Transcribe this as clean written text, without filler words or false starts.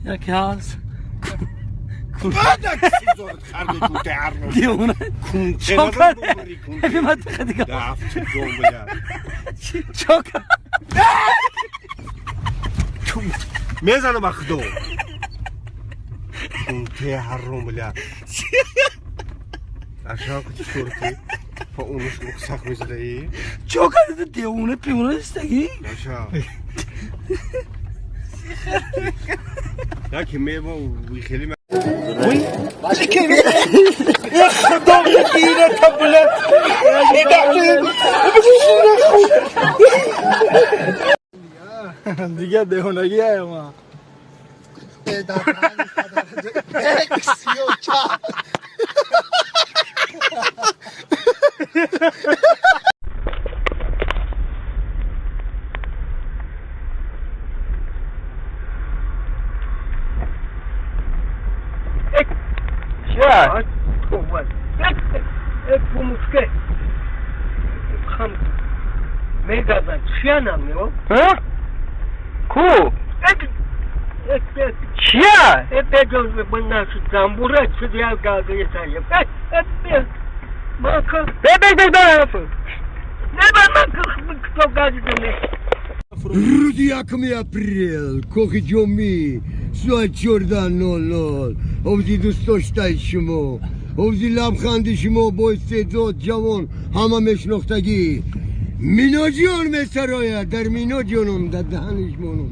یکی هست بعدك زورت خرج كنت عرّو دیونه شكرا ما تخدي دعفت الدوم بلا شكرا ميزانو باخدو كنت عرّو بلا عشان كنت صورتي فأونش مكساق مزرعي شكرا دیونه پیونه استگی عشان لكن ميبا ويخلي خدام دينا تبلا دیگه دیونگی ما Ja. Pomóżkę. Ham. Mega za trzciana miło. ها کو چیه Tego będę się zamburać, czy ja gadę sobie. Maka. ببر Nie ma kto gadzi do mnie. Rudiakmi april, kochi jomi, سوال چردن نال اوزی دوست داشته شما اوزی لبخند شما با استعداد جوان همه مشناختگی مینا جان میسرایه در مینا جانم در دهنش مانم